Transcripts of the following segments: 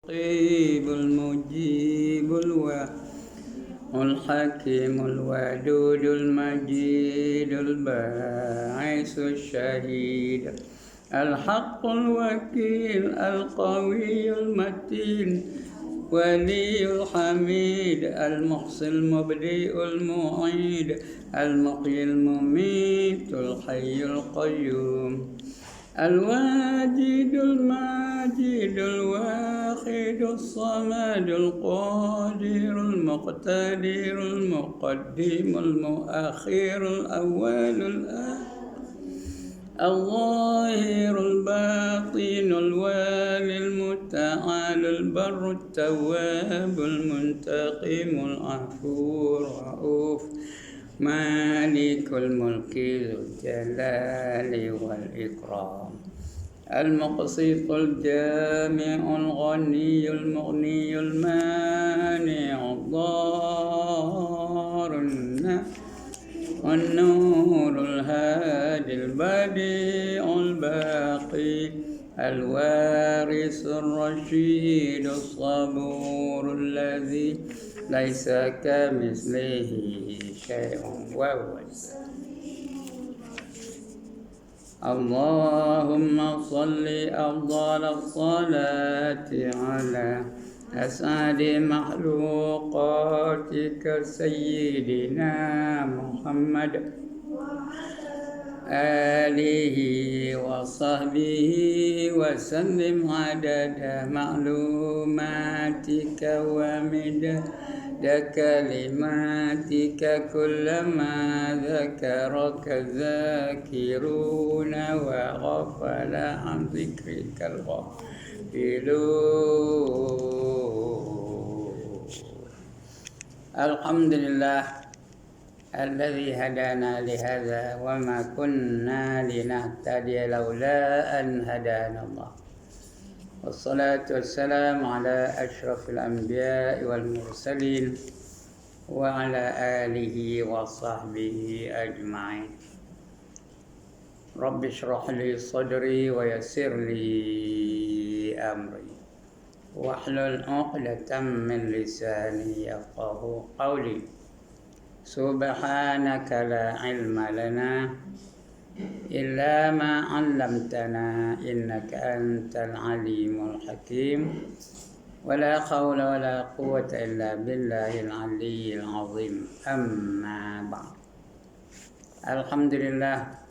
الرقيب المجيب الحكيم الودود المجيد الباعث الشهيد الحق الوكيل القوي المتين ولي الحميد المحصي المبدئ المعيد المحيي المميت الحي القيوم الواجد الماجد الواحد الصمد القادر المقتدر المقدم المؤخر الأول الآخر الظاهر الباطن الوالي المتعال البر التواب المنتقم العفو الرؤوف مالك الملك ذو الجلال والإكرام المقسط الجامع الغني المغني المانع الضار النور الهادي البديع الباقي الوارث الرشيد الصبور الذي ليس كمثله شيء وهو اللهم صل أفضل الصلاة على أسعد مخلوقاتك سيدنا محمد آله وصحبه وسلم عدد معلوماتك ومداد كلماتك كلما ذكرك الذاكرون وغفل عن ذكرك الغافلون. الحمد لله الذي هدانا لهذا وما كنا لنهتدي لولا أن هدانا الله والصلاة والسلام على أشرف الأنبياء والمرسلين وعلى آله وصحبه أجمعين. رب اشرح لي صدري ويسر لي أمري واحلل عقدة من لساني يفقهوا قولي. سبحانك لا علم لنا إلا ما علمتنا إنك أنت العليم الحكيم ولا حول ولا قوة إلا بالله العلي العظيم. أما بعد. Alhamdulillah.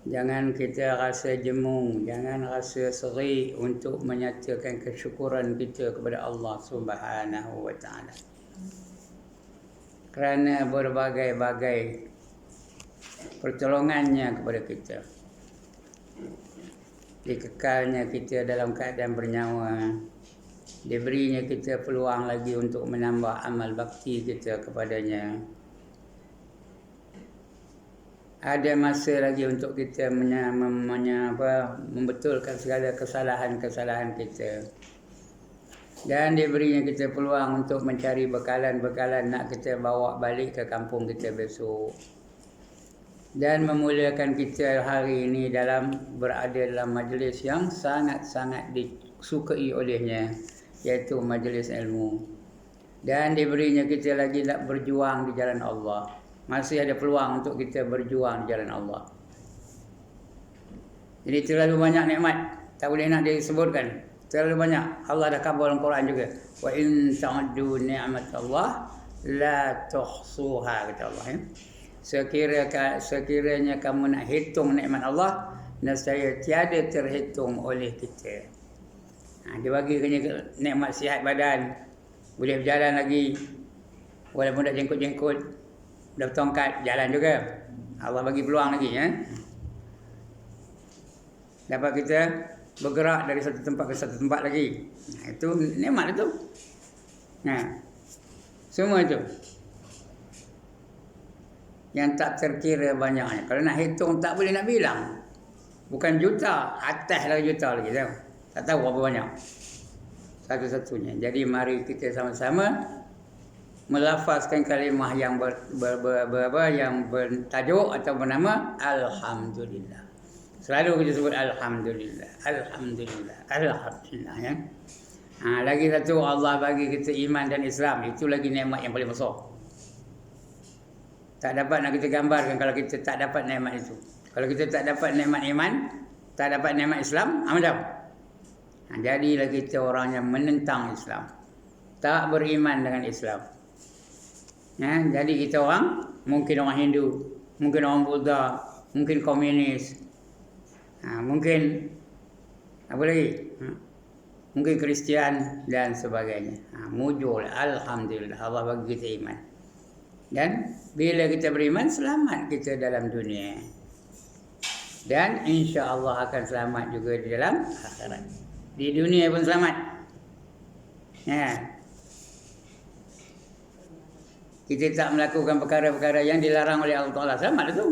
Jangan kita rasa jemu, jangan rasa seri untuk menyatakan kesyukuran kita kepada Allah Subhanahu wa taala. Kerana berbagai-bagai pertolongannya kepada kita, dikekalnya kita dalam keadaan bernyawa, diberinya kita peluang lagi untuk menambah amal bakti kita kepadanya, ada masa lagi untuk kita membetulkan segala kesalahan-kesalahan kita, dan diberinya kita peluang untuk mencari bekalan-bekalan nak kita bawa balik ke kampung kita besok, dan memulakan kita hari ini berada dalam majlis yang sangat-sangat disukai olehnya, iaitu majlis ilmu. Dan diberinya kita lagi nak berjuang di jalan Allah. Masih ada peluang untuk kita berjuang di jalan Allah. Jadi terlalu banyak nikmat, tak boleh nak disebutkan. Terlalu banyak. Allah dah kabul dalam Quran juga. Wa in ta'uddu ni'matallah la tuhsuha, kata Allah. Sekiranya kamu nak hitung nikmat Allah, nescaya tiada terhitung oleh kita. Dia bagi nikmat sihat badan, boleh berjalan lagi, walaupun dah jengkut-jengkut, dah bertongkat, jalan juga. Allah bagi peluang lagi. Dapat kita bergerak dari satu tempat ke satu tempat lagi. Itu nikmat itu. Semua itu yang tak terkira banyaknya. Kalau nak hitung tak boleh nak bilang. Bukan juta, atas lagi juta lagi. Tak tahu berapa banyak satu-satunya. Jadi mari kita sama-sama melafazkan kalimah yang yang bertajuk atau bernama Alhamdulillah. Selalu kita sebut Alhamdulillah, Alhamdulillah, Alhamdulillah ya. Lagi satu, Allah bagi kita iman dan Islam. Itu lagi nikmat yang paling besar. Tak dapat nak kita gambarkan kalau kita tak dapat nikmat itu. Kalau kita tak dapat nikmat iman, tak dapat nikmat Islam, macam? Jadilah kita orang yang menentang Islam. Tak beriman dengan Islam. Jadi kita mungkin orang Hindu, mungkin orang Buddha, mungkin komunis, mungkin apa lagi? Mungkin Kristian dan sebagainya. Mujur, Alhamdulillah, Allah bagi kita iman. Dan bila kita beriman, selamat kita dalam dunia. Dan insya Allah akan selamat juga di dalam akhirat. Di dunia pun selamat. Kita tak melakukan perkara-perkara yang dilarang oleh Allah Ta'ala, selamat tu.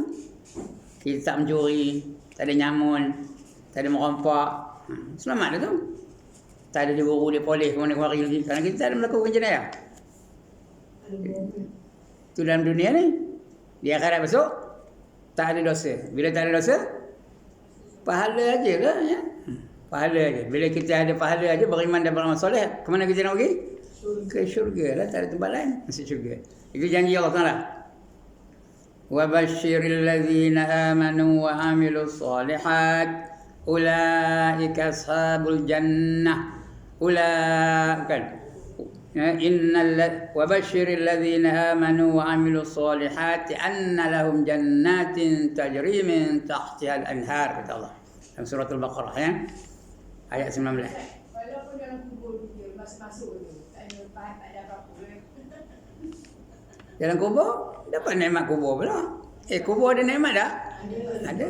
Kita tak mencuri, tak ada nyamun, tak ada merompak, selamat tu. Tak ada diburu, dipolis, kemana-kemari lagi. Kerana kita tak ada melakukan jenayah. Itu dalam dunia ni. Di akhirat besok, tak ada dosa. Bila tak ada dosa, pahala aja lah. Ya? Pahala aja. Bila kita ada pahala aja, beriman dan beramal soleh, ke mana kita nak pergi? Ke syurga lah. Tak ada tempat lain. Masuk syurga. Itu janji Allah Ta'ala. وَبَشِّرِ الَّذِينَ آمَنُوا وَعَمِلُوا الصَّالِحَاتِ أُولَٰئِكَ أَصْحَابُ الْجَنَّةِ وَبَشِّرِ الَّذِينَ آمَنُوا وَعَمِلُوا الصَّالِحَاتِ أَنَّ لَهُمْ جَنَّاتٍ تَجْرِي مِنْ تَحْتِهَا الْأَنْهَارُ, kata Allah dalam surah Al-Baqarah ya, ayat 19. Walaupun dalam kubur dia masuk tu, tak ada apa-apa. Dalam kubur dapat nikmat kubur pula. Kubur ada nikmat tak? Ada.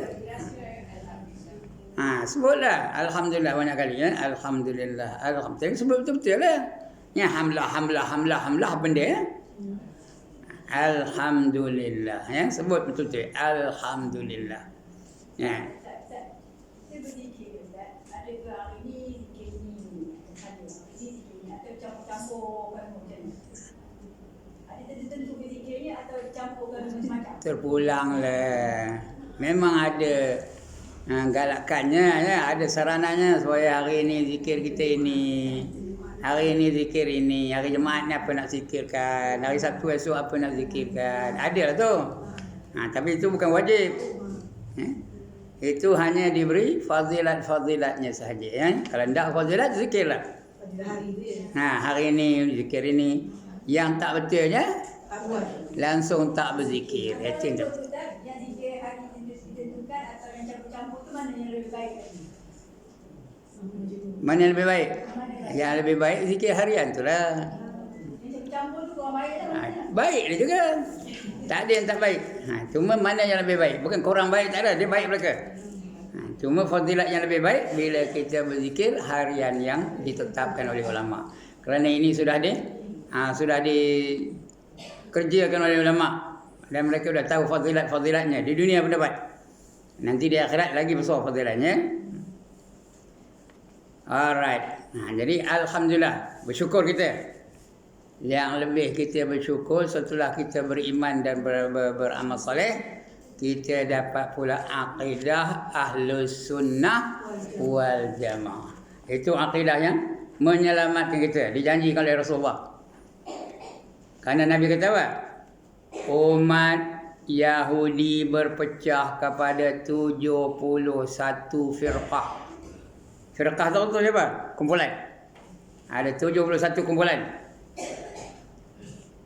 Sebutlah Alhamdulillah banyak kali ya. Alhamdulillah, Alhamdulillah. Sebut betul-betul lah. Ya, hamlah benda ya. Alhamdulillah ya. Sebut betul-betul. Alhamdulillah. Ya. Saya berzikir Ustaz. Ada ke hari ni zikir ni? Ada. Zikir ni atau campur-campurkan macam ni? Ada tertentu ke zikirnya atau campurkan macam-macam? Terpulang lah. Memang ada galakannya ya, ada sarananya supaya hari ini zikir kita ini, hari ini zikir ini, hari Jumaat ni apa nak zikirkan, hari Sabtu esok apa nak zikirkan, ada lah tu. Tapi itu bukan wajib. Itu hanya diberi fazilat-fazilatnya sahaja ya. Kalau tidak fazilat, zikirlah. Hari ini zikir ini. Yang tak betulnya langsung tak berzikir. Itu mana yang lebih baik? Yang lebih baik zikir harian tu lah. Baik dia juga. Tak ada yang tak baik. Cuma mana yang lebih baik? Bukan kurang baik, tak ada. Dia baik belaka. Cuma fadilat yang lebih baik bila kita berzikir harian yang ditetapkan oleh ulama. Kerana ini sudah dikerjakan oleh ulama. Dan mereka sudah tahu fadilat-fadilatnya. Di dunia pun dapat. Nanti di akhirat lagi besar fadilatnya. Alright. Jadi Alhamdulillah. Bersyukur kita. Yang lebih kita bersyukur setelah kita beriman dan beramal soleh, kita dapat pula akidah Ahlus Sunnah wal Jamaah. Itu akidah yang menyelamatkan kita, dijanjikan oleh Rasulullah. Karena Nabi kata apa? Umat Yahudi berpecah kepada 71 firqah. Firqah tahu tu siapa? Kumpulan. Ada 71 kumpulan.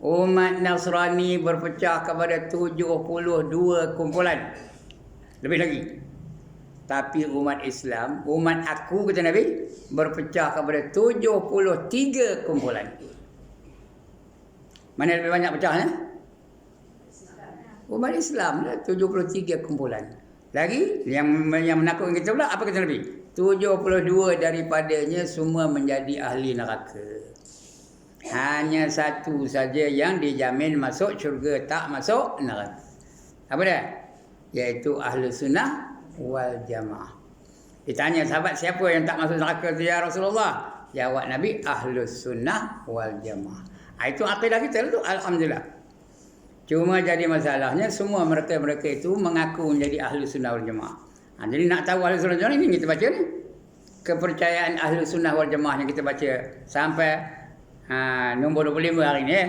Umat Nasrani berpecah kepada 72 kumpulan. Lebih lagi. Tapi umat Islam, umat aku kata Nabi, berpecah kepada 73 kumpulan. Mana lebih banyak pecahnya? Umat Islam lah, 73 kumpulan. Lagi yang menakutkan kita pula, apa kata Nabi? 72 daripadanya semua menjadi ahli neraka. Hanya satu saja yang dijamin masuk syurga, tak masuk neraka. Apa dia? Iaitu Ahlus Sunnah wal Jamaah. Ditanya sahabat, siapa yang tak masuk neraka tu ya Rasulullah? Jawab Nabi, Ahlus Sunnah wal Jamaah. Itu akidah kita tu, Alhamdulillah. Cuma jadi masalahnya semua mereka-mereka itu mengaku menjadi Ahlus Sunnah wal Jamaah. Jadi nak tahu ahli sunnah wal jamaah ni kita baca ni. Kepercayaan ahli sunnah wal jamaah yang kita baca sampai nombor 25 hari ni.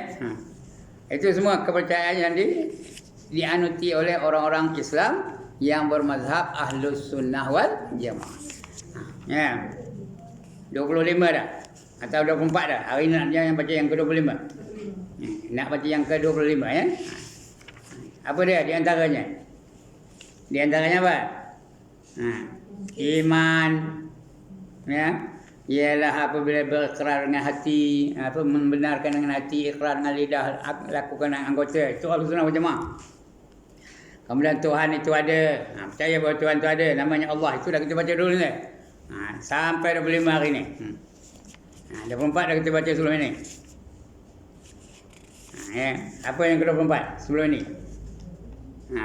Itu semua kepercayaan yang dianuti oleh orang-orang Islam yang bermazhab ahli sunnah wal jamaah. Ya. 25 dah. Atau 24 dah. Hari ni nak yang baca yang ke-25. Nak baca yang ke-25 ya. Apa dia di antaranya? Di antaranya apa? Iman ya. Ialah apabila berikrar dengan hati, membenarkan dengan hati, ikrar dengan lidah, lakukan dengan anggota. Itu ahli sunnah wal jamaah. Kemudian Tuhan itu ada. Percaya bahawa Tuhan itu ada. Namanya Allah. Itu dah kita baca dulu ni. Sampai 25 hari ni. 24 dah kita baca sebelum ini. Apa yang ke-24 sebelum ini?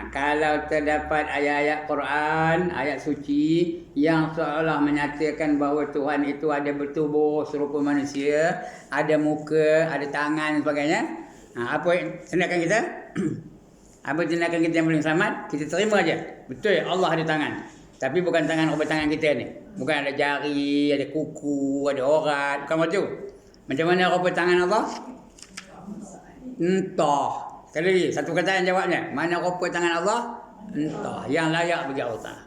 Kalau terdapat ayat-ayat Quran, ayat suci yang seolah menyatakan bahawa Tuhan itu ada bertubuh serupa manusia, ada muka, ada tangan dan sebagainya. Apa tindakan kita? Apa tindakan kita yang paling selamat? Kita terima aja. Betul Allah ada tangan. Tapi bukan tangan obat tangan kita ni. Bukan ada jari, ada kuku, ada urat. Bukan macam tu. Macam mana rupa tangan Allah? Entah. Sekali lagi, satu kata yang jawabnya. Mana rupa tangan Allah? Entah. Yang layak bagi Allah.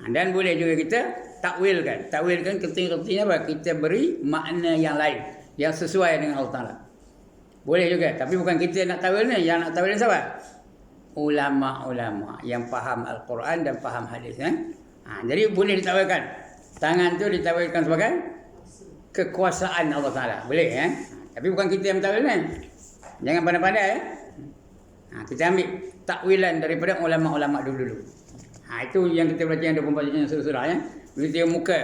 Dan boleh juga kita takwilkan. Takwilkan ketika apa? Kita beri makna yang lain. Yang sesuai dengan Allah Ta'ala. Boleh juga. Tapi bukan kita nak takwil ni. Yang nak takwil ni siapa? Ulama-ulama yang faham Al-Quran dan faham hadis. Jadi boleh ditakwilkan. Tangan tu ditakwilkan sebagai kekuasaan Allah Ta'ala. Boleh ya. Tapi bukan kita yang takwil ni. Jangan pandai-pandai ya. Kita ambil takwilan daripada ulama-ulama dulu-dulu. Itu yang kita baca yang 24 yang surah ya. Begitu yang muka.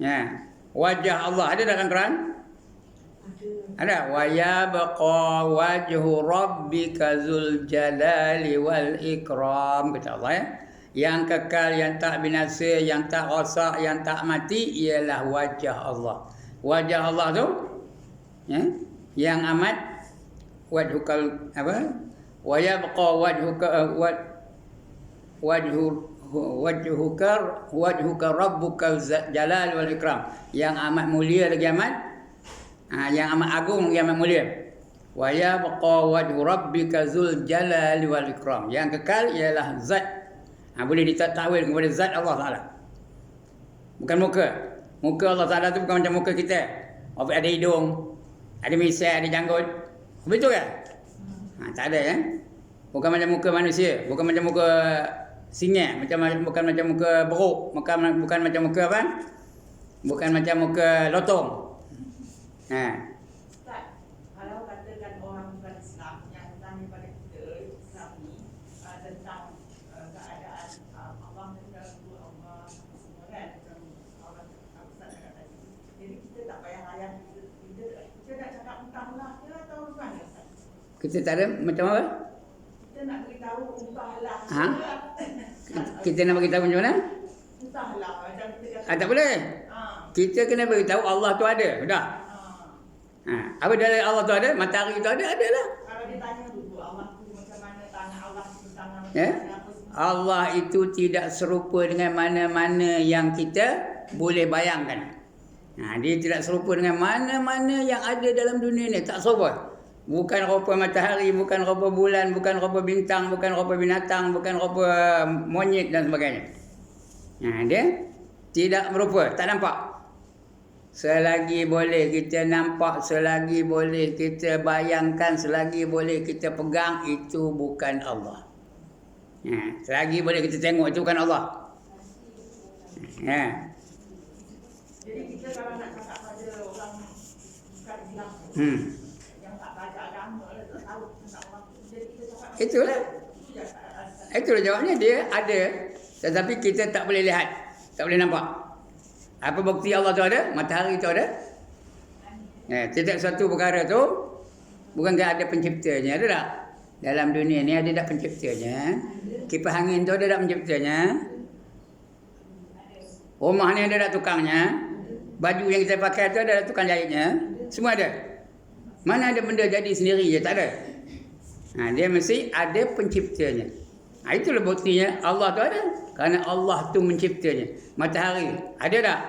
Ya. Wajah Allah ada dalam Quran? Ada. Wa yabqa wajhu rabbika dzul jalali wal ikram, kata Allah ya. Yang kekal, yang tak binasa, yang tak rosak, yang tak mati ialah wajah Allah. Wajah Allah tu ya, yang amat wajhukal apa? Wa yabqa wajhuka rabbukal jalal wal ikram. Yang amat mulia lagi amat yang amat agung lagi amat mulia. Wa yabqa wajhu rabbika dzul jalal wal ikram. Yang kekal ialah zat. Boleh ditakwil kepada zat Allah Taala. Bukan muka. Muka Allah Taala tu bukan macam muka kita. Ada hidung, ada misai, ada janggut. Betul ke? Tak ada ya. Bukan macam muka manusia, bukan macam muka singa, bukan macam muka beruk, bukan macam muka apa? Bukan macam muka lotong. Ustaz, kalau katakan orang bukan Islam yang tanya pada kita Islam ni tentang keadaan Allah dan Allah semua kan, macam orang Ustaz cakap tadi. Jadi kita tak payah layan, kita nak cakap entahlah ke atau mana Ustaz? Kita tak ada macam apa? Kita nak beritahu entahlah. Kita nak beritahu macam mana? Entahlah macam kita kata. Tak boleh. Kita kena beritahu Allah tu ada. Sudah. Apa dalil Allah tu ada? Matahari tu ada? Adalah. Kalau dia tanya dulu Allah tu macam mana, tangan Allah tu tangan Ya? Allah itu tidak serupa dengan mana-mana yang kita boleh bayangkan. Dia tidak serupa dengan mana-mana yang ada dalam dunia ni. Tak serupa. Bukan rupa matahari, bukan rupa bulan, bukan rupa bintang, bukan rupa binatang, bukan rupa monyet dan sebagainya. Dia tidak berupa, tak nampak. Selagi boleh kita nampak, selagi boleh kita bayangkan, selagi boleh kita pegang, itu bukan Allah. Selagi boleh kita tengok, itu bukan Allah. Jadi kita kalau nak cakap pada orang bukan Islam, yang tak baca agama, tak tahu tentang orang tu, jadi kita cakap itulah. Itulah jawabnya, dia ada. Tetapi kita tak boleh lihat, tak boleh nampak. Apa bukti Allah tu ada? Matahari tu ada. Setiap satu perkara tu bukankah ada penciptanya? Ada tak? Dalam dunia ni ada tak penciptanya? Kipas angin tu ada tak penciptanya? Rumah ni ada tak tukangnya? Baju yang kita pakai tu ada tak tukang jahitnya? Semua ada. Mana ada benda jadi sendiri je? Tak ada. Dia mesti ada penciptanya. Itulah buktinya Allah tu ada. Kerana Allah tu menciptanya. Matahari ada tak?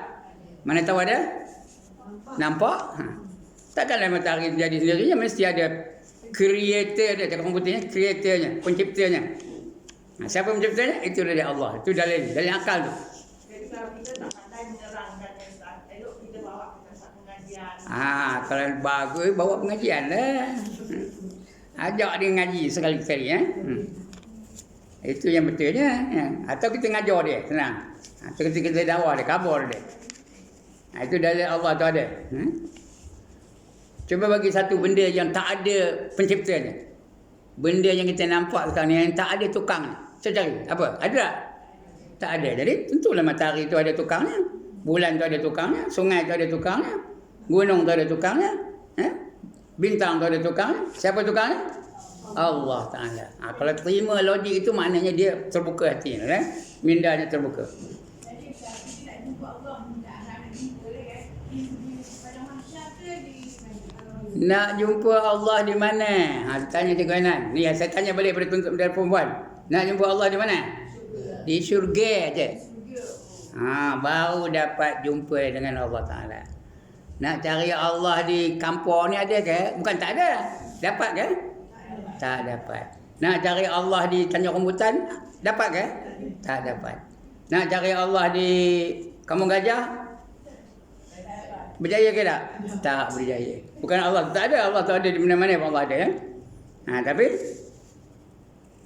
Mana tahu ada? Nampak? Takkanlah matahari jadi sendirinya, mesti ada creator dia, cakap komputernya, creatornya, penciptanya. Siapa penciptanya? Itu dari Allah. Itu dalil akal tu. Jadi kalau kita tak pandai menerangkan yang Ustaz, elok kita bawa ke tempat pengajian. Kalau bagus bawa pengajian lah. Ajak dia ngaji sekali-kali Itu yang betulnya. Atau kita ngajar dia, senang. Atau kita dakwah dia, khabar dia. Itu dalil Allah tu ada. Cuba bagi satu benda yang tak ada penciptanya. Benda yang kita nampak sekarang ni yang tak ada tukang. Saya cari. Apa? Ada tak? Tak ada. Jadi tentulah matahari tu ada tukangnya. Bulan tu ada tukangnya. Sungai tu ada tukangnya. Gunung tu ada tukangnya. Bintang tu ada tukangnya. Siapa tukangnya? Allah Ta'ala. Kalau terima logik itu maknanya dia terbuka hati. Mindanya terbuka. Jadi kita nak jumpa Allah, tak nak jumpa kan? Di pada masyarakat ke di Nak jumpa Allah di mana? Tanya cikgu Anan. Ni saya tanya balik pada tuntut dari perempuan. Nak jumpa Allah di mana? Di syurga aja. Baru dapat jumpa dengan Allah Ta'ala. Nak cari Allah di kampung ni ada ke? Bukan tak ada. Dapat ke? Tak dapat. Nak cari Allah di Tanjung Rambutan? Dapat ke? Tak dapat. Nak cari Allah di Kampung Gajah? Berjaya ke tak? Tak berjaya. Bukan Allah tak ada. Allah tak ada di mana-mana pun Allah ada. Tapi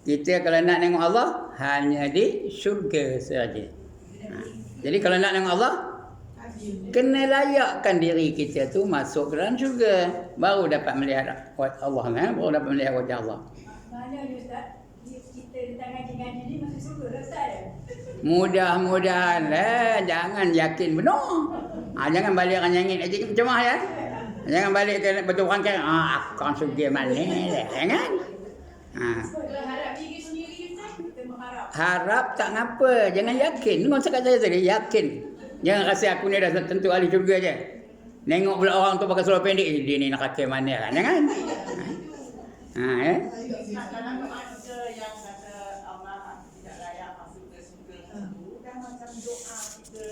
kita kalau nak tengok Allah hanya di syurga saja. Jadi kalau nak tengok Allah, kena layakkan diri kita tu masuk ke dalam syurga, baru dapat melihat Allah, baru dapat melihat wajah Allah. mana Ustaz? Kita datang ngaji-ngaji ni masuk surga dah Ustaz. Mudah-mudahan lah, jangan yakin benar. Jangan balik orang nyangit aja cemas ya. Jangan balik ke betul orang kata aku akan surga mana lah. Jangan. Kalau harap diri sendiri Ustaz, kita mengharap. Harap tak ngapa, jangan yakin. Tengok cakap saya tadi, yakin. Jangan rasa aku ni dah tentu ahli syurga je. Nengok pula orang tu pakai seluar pendek, dia ni nak kata mana kan. Jangan. Dalam doa kita yang kata Allah tidak layak masuk ke surga itu, dah macam doa kita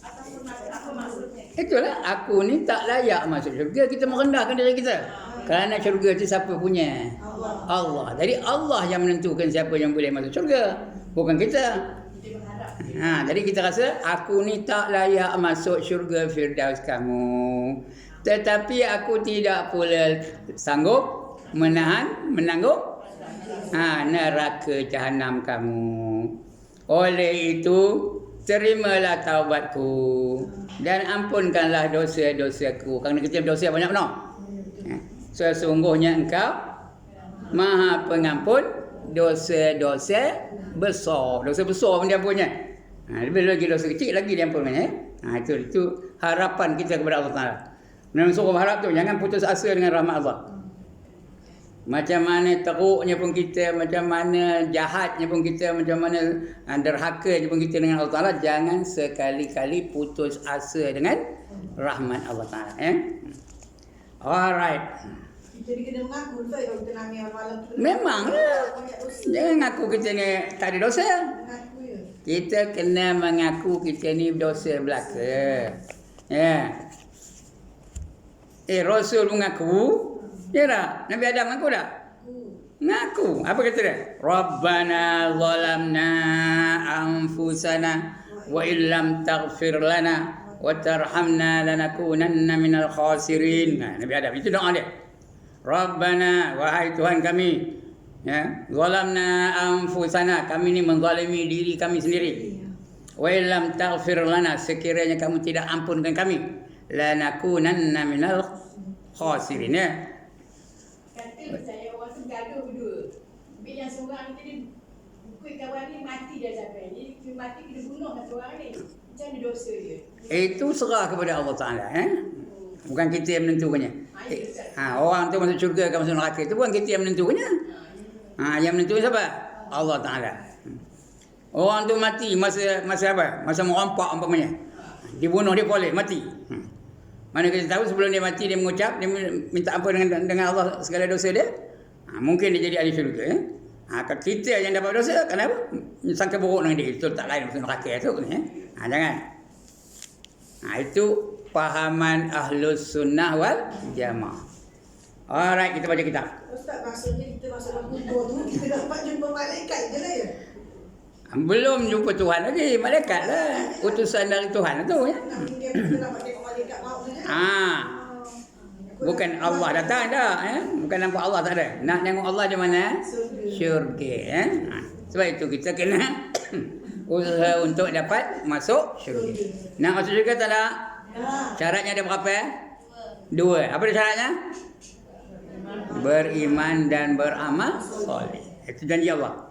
ataupun apa maksudnya? Itulah, aku ni tak layak masuk syurga. Kita merendahkan diri kita. Kerana syurga tu siapa punya? Allah. Jadi Allah yang menentukan siapa yang boleh masuk syurga, bukan kita. Jadi kita rasa aku ni tak layak masuk syurga Firdaus kamu. Tetapi aku tidak pula sanggup menanggung neraka jahanam kamu. Oleh itu, terimalah taubatku dan ampunkanlah dosa-dosaku. Kerana kita berdosa banyak benar. Sesungguhnya engkau Maha Pengampun dosa-dosa besar. Dosa besar pun dia punya. Lebih lagi dosa kecil lagi dia ampunkannya. Itu harapan kita kepada Allah Taala. Memang suruh harap tu, jangan putus asa dengan rahmat Allah. Macam mana teruknya pun kita, macam mana jahatnya pun kita, macam mana derhakanya pun kita dengan Allah Taala, jangan sekali-kali putus asa dengan rahmat Allah Taala. Alright. Jadi kena mengaku tu kalau kita nami malam tu. Memanglah. Jangan ngaku kita ni tak ada dosa. Mengaku ya. Kita kena mengaku kita ni berdosa belaka. Rasul mengaku. Ya tak? Nabi Adam mengaku tak? Mengaku. Apa kata dia? Rabbana zalamna anfusana wa illam taghfir lana wa tarhamna lanakunanna minal khasirin. Nabi Adam itu doa dia. Rabbana, wahai Tuhan kami, zalamna anfusana, kami ni menzalimi diri kami sendiri. Wa illam taghfir lana, sekiranya kamu tidak ampunkan kami, lanakunanna minal khasirin. Kata saya orang tu gaduh berdua. Tapi yang seorang ni bukit kawan ni mati dah sampai. Jadi dia mati kena bunuh satu orang ni. Macam mana dosa dia? Itu serah kepada Allah Taala. Bukan kita yang menentukannya. Orang tu masuk syurga ke masuk neraka itu bukan kita yang menentukannya. Yang menentukan siapa? Allah Taala. Orang tu mati masa apa? Masa merompak umpamanya. Dibunuh dia boleh mati. Mana kita tahu sebelum dia mati dia mengucap, dia minta ampun dengan Allah segala dosa dia. Mungkin dia jadi ahli syurga. Kalau kita yang dapat dosa, kenapa? Sangka buruk dengan dia. Itu tak lain masuk neraka tu. Jangan. Itu pahaman Ahlus Sunnah wal Jamaah. Alright, kita baca kitab. Ustaz, maksudnya kita masuk dalam kubur tu kita dapat jumpa malaikat je lah ya? Belum jumpa Tuhan lagi. Malaikat lah. Utusan dari Tuhan tu. Ya. Kita dapat tengok malaikat maut saja. Bukan Allah datang dah. Bukan nampak Allah tak ada. Nak tengok Allah di mana? Syurga. Sebab itu kita kena usaha untuk dapat masuk syurga. Nak masuk syurga tak ada? Syaratnya ada berapa? 2. Apa dia syaratnya? Beriman dan beramal soleh. Itu janji Allah.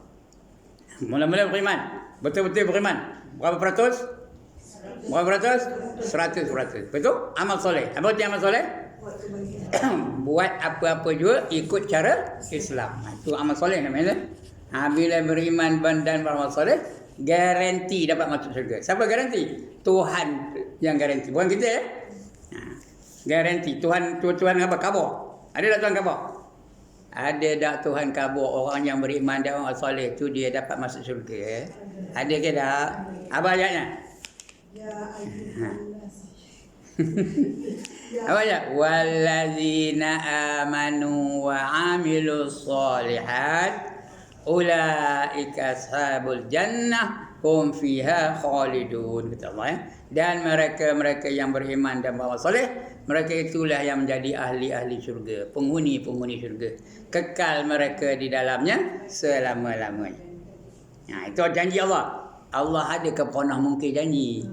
Mula-mula beriman. Betul-betul beriman. Berapa peratus? Berapa peratus? 100%. Betul? Amal soleh. Apa itu amal soleh? Buat apa-apa juga ikut cara Islam. Itu amal soleh namanya. Bila beriman dan beramal soleh, garanti dapat masuk syurga. Siapa garanti? Tuhan yang garanti. Bukan kita ya. Garanti. Tuhan apa? Khabar. Ada tak Tuhan khabar? Ada tak Tuhan khabar orang yang beriman dan beramal soleh tu dia dapat masuk syurga? Ada ke tak? Apa ayatnya? Apa ayat? Wallazina amanu wa amilus solihat ulaika ashabul jannah hum fiha khalidun, kata Allah ya. Dan mereka-mereka yang beriman dan beramal soleh, mereka itulah yang menjadi ahli-ahli syurga, penghuni-penghuni syurga, kekal mereka di dalamnya selama-lamanya. Itu janji Allah. Allah ada ke pernah mungkin janji.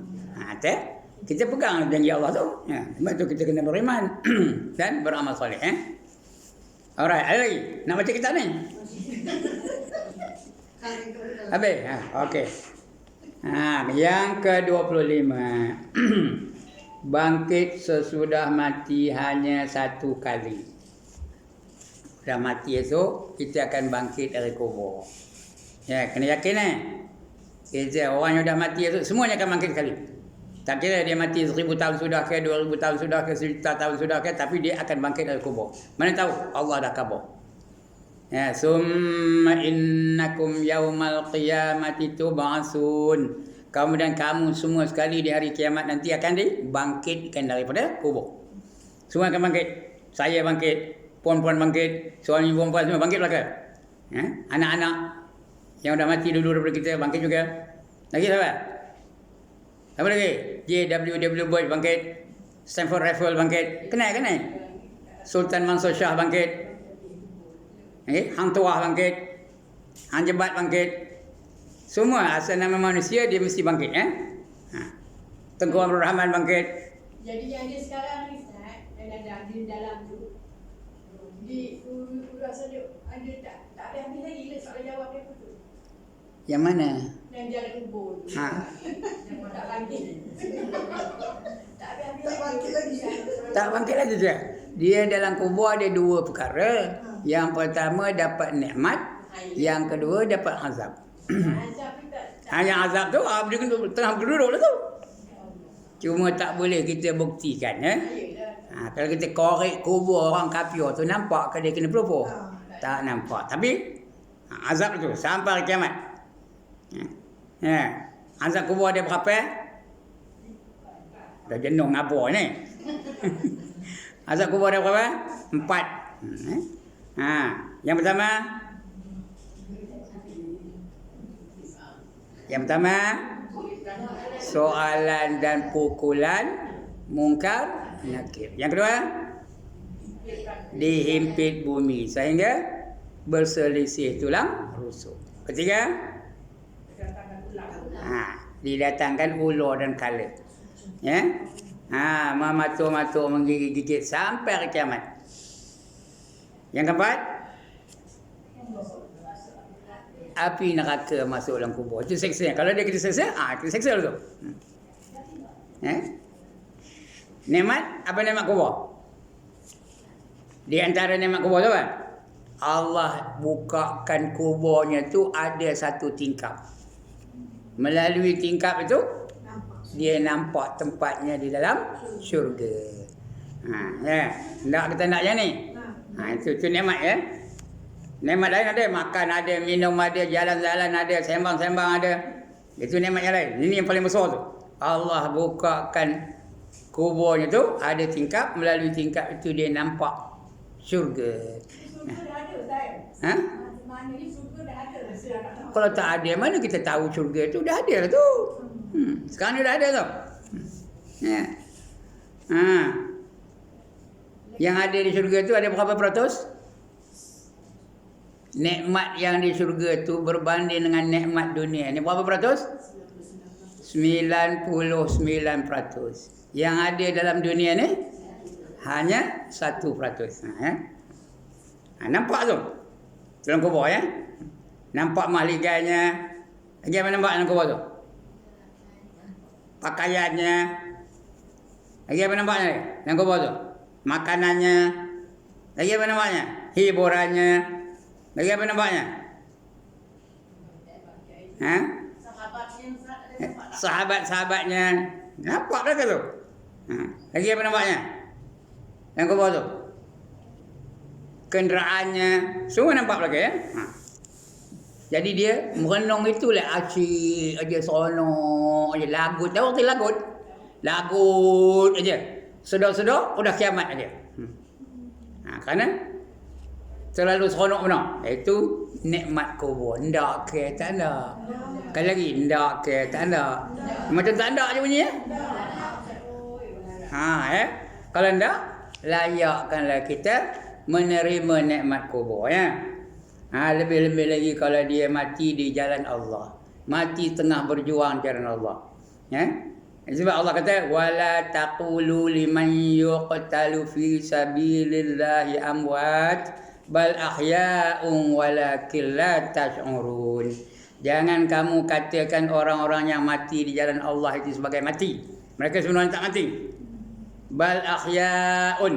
Kita pegang janji Allah tu. Sebab tu kita kena beriman dan beramal soleh. Alright, ada lagi? Nak baca kitab ni? Habis? Okey. Yang ke-25. Bangkit sesudah mati hanya satu kali. Sudah mati esok, kita akan bangkit dari kubur. Ya, kena yakin Kita orang yang dah mati esok, semuanya akan bangkit sekali. Tak kira dia mati 1000 tahun sudah ke, 2000 tahun sudah ke, 1 tahun sudah ke, tapi dia akan bangkit dari kubur. Mana tahu? Allah dah khabar. Ya, summa innakum yaumal qiyamati tub'atsun. Kemudian kamu semua sekali di hari kiamat nanti akan dibangkitkan daripada kubur. Semua akan bangkit. Saya bangkit, puan-puan bangkit, suami perempuan semua bangkit belaka. Anak-anak yang dah mati dulu daripada kita bangkit juga. Lagi siapa? Apa lagi? JWW Bush bangkit. Stanford Raffles bangkit. Kenal? Sultan Mansur Shah bangkit. Hang Tuah bangkit. Hang Jebat bangkit. Semua asal nama manusia dia mesti bangkit. Tengku Abdul Rahman bangkit. Jadi yang dia sekarang ni Ustaz, dan ada di dalam tu. Di rasa dia ada tak ada habis lagi lah soalan jawab dia tu. Yang mana? Yang dia ada kubur tu. Tak bangkit. Tak bangkit lagi. Tak bangkit lagi je. Dia dalam kubur ada 2 perkara. Yang pertama dapat nikmat, yang kedua dapat azab. Yang azab tu dia tengah berduduk lah tu. Cuma tak boleh kita buktikan kalau kita korek kubur orang kafir tu, nampak ke dia kena pelupur? Tak nampak. Tapi azab tu sampai kiamat. Azab kubur ada berapa? Dah jenuh ngabur ni. Azab kubur ada berapa? 4. Yang pertama soalan dan pukulan mungkar nakir. Yang kedua dihimpit bumi sehingga berselisih tulang rusuk. Ketiga didatangkan ular dan kala. Mematuk-matuk menggigit-gigit sampai hari kiamat. Yang keempat, api neraka masuk dalam kubur. Itu seksa. Kalau dia kena seksa, kita seksa tu. Nikmat, apa nikmat kubur? Di antara nikmat kubur tu apa? Allah bukakan kuburnya tu ada satu tingkap. Melalui tingkap itu, dia nampak tempatnya di dalam syurga. Tak kita nak yang ni? Itu nikmat ya. Nikmat lain ada, makan ada, minum ada, jalan-jalan ada, sembang-sembang ada. Itu nikmat yang lain. Ini yang paling besar tu. Allah bukakan kuburnya tu, ada tingkap, melalui tingkap itu dia nampak syurga. Surga dah ada, Ustaz. Ha? Maknanya surga dah ada. Saya nak tahu. Kalau tak ada, mana kita tahu syurga tu? Dah ada lah tu. Sekarang ni dah ada tu. Ya. Ha. Yang ada di syurga tu ada berapa peratus? Nikmat yang di syurga tu berbanding dengan nikmat dunia. Ni berapa peratus? 99%. Yang ada dalam dunia ni hanya 1%. Ya. Nampak tu? Dalam kubur ya. Nampak mahliganya. Lagi apa nampak dalam kubur tu? Pakaiannya. Lagi apa nampaknya dalam kubur tu? Makanannya. Lagi apa nampaknya? Hiburannya. Lagi apa nampaknya? Ha? Sahabat-sahabatnya. Nampak mereka tu? Ha. Lagi apa nampaknya? Dalam kubur tu? Kenderaannya. Semua nampak mereka ya? Ha. Jadi dia merenung itulah asyik aja, seronok aja, lagut. Dah waktu lagut. Lagut aja. Sedar-sedar udah kiamat aja. Kerana terlalu seronok benar. Itu nikmat kubur. Ndak ke tak ada. Sekali lagi, ndak ke tak ada. Macam tak ada je bunyi ya. Kalau ndak, layakkanlah kita menerima nikmat kubur ya. Lebih-lebih lagi kalau dia mati di jalan Allah. Mati tengah berjuang jalan Allah. Ya. Sebab Allah kata wala taqulu liman yuqtalu fi sabilillahi amwat bal ahya'un walakin la tash'urun. Jangan kamu katakan orang-orang yang mati di jalan Allah itu sebagai mati. Mereka sebenarnya tak mati. Bal ahya'un.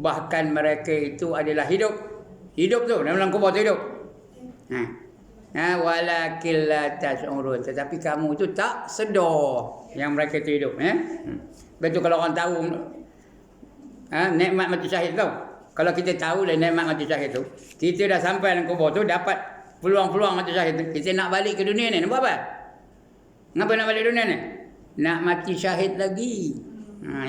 Bahkan mereka itu adalah hidup. Hidup tu dalam kubur tu hidup. Walakin la tash'urun. Tetapi kamu tu tak sedar yang mereka itu hidup ya. Betul kalau orang tahu nikmat mati syahid tu. Kalau kita tahu dah nikmat mati syahid tu, kita dah sampai dalam kubur tu dapat peluang-peluang mati syahid tu. Kita nak balik ke dunia ni, nak buat apa? Ngapa nak balik dunia ni? Nak mati syahid lagi.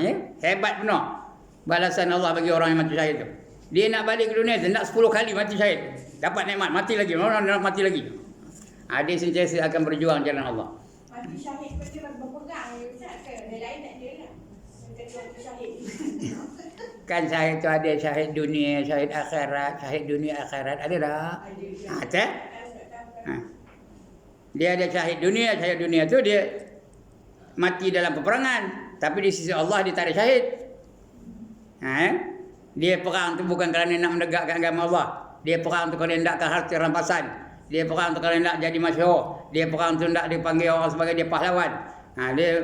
Ya? Hebat benar balasan Allah bagi orang yang mati syahid tu. Dia nak balik ke dunia tu, nak 10 kali mati syahid. Dapat nikmat, mati lagi. Orang nak mati lagi. Dia sentiasa akan berjuang jalan Allah. Mati syahid pun dia berpegang. Ustaz ke? Dia lain tak dia lah. Ketua syahid. Kan syahid tu ada syahid dunia, syahid akhirat. Syahid dunia akhirat ada tak? Ada. Dia ada syahid dunia tu dia mati dalam peperangan. Tapi di sisi Allah dia tak ada syahid. Dia perang tu bukan kerana nak menegakkan agama Allah. Dia perang tu kerana nakkan harta rampasan. Dia perang tu kerana nak jadi masyhur. Dia perang tu nak dipanggil orang sebagai dia pahlawan.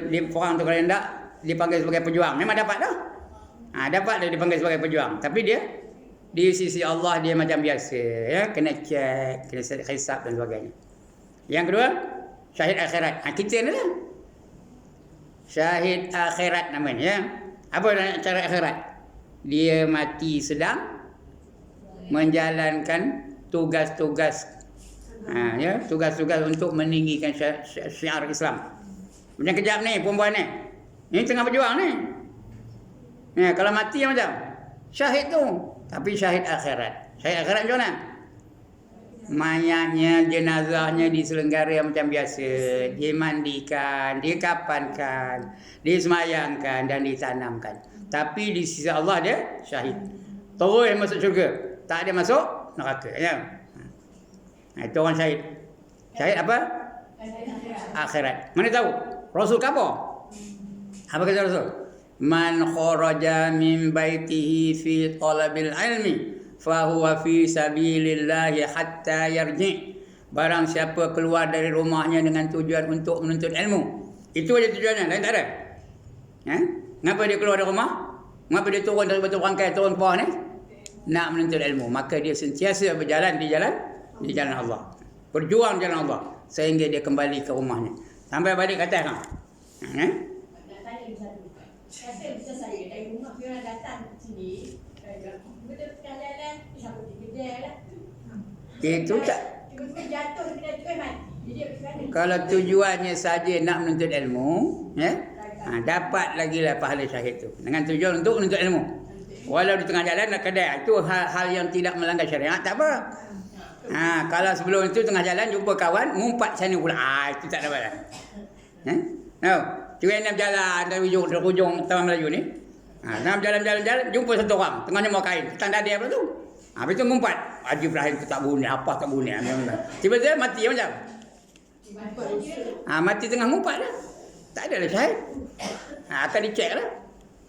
Dia perang tu kerana nak dipanggil sebagai pejuang. Memang dapat dah. Dapat dia dipanggil sebagai pejuang. Tapi dia di sisi Allah dia macam biasa ya, kena cek, kena hisab dan sebagainya. Yang kedua, syahid akhirat. Kita ni lah. Syahid akhirat namanya ya. Apa cara akhirat? Dia mati sedang menjalankan tugas-tugas tugas-tugas untuk meninggikan syiar Islam. Macam kejap ni perempuan ni. Ni tengah berjuang ni. Kalau mati macam syahid tu, tapi syahid akhirat. Syahid akhirat macam mana? Mayatnya, jenazahnya diselenggara macam biasa, dimandikan, dikapankan, disemayangkan dan ditanamkan. Tapi di sisi Allah dia syahid. Terus masuk syurga, tak ada masuk neraka ya. Itu orang syahid. Syahid apa? Akhirat. Mana tahu? Rasul khabar. Apa kata Rasul? Man kharaja min baitihi fi talabil ilmi fahuwa fi sabilillahi hatta yarji. Barang siapa keluar dari rumahnya dengan tujuan untuk menuntut ilmu, itu aja tujuannya, lain tak ada. Kenapa dia keluar dari rumah? Kenapa dia turun dari batu rangkai, turun ke bawah ni? Nak menuntut ilmu. Maka dia sentiasa berjalan di jalan Allah. Berjuang jalan Allah sehingga dia kembali ke rumahnya. Sampai balik ke atas kan? Nak tanya satu. Kata bisa saya dari rumah dia orang datang ke sini, betul tengah jalan, siapa di kedai lah. Itu tak. Tiba-tiba jatuh kena tu mati. Jadi dia berkata. Kalau tujuannya saja nak menuntut ilmu, ya, dapat lagi lah pahala syahid tu. Dengan tujuan untuk menuntut ilmu. Walau di tengah jalan nak kedai, itu hal yang tidak melanggar syariat, tak apa. Kalau sebelum itu tengah jalan jumpa kawan, ngumpat sana pula. Itu tak dapat lah. Cuba nak jalan dari ujung Taman Melayu ni. Nak jalan-jalan, jumpa satu orang, tengahnya mau kain, petang dada apa tu. Habis tu ngumpat. Haji Ibrahim tu tak bunyi, apa tak bunyi. Tiba-tiba mati macam. Mati tengah ngumpat lah. Tak ada lah syahid. Akan dicek lah.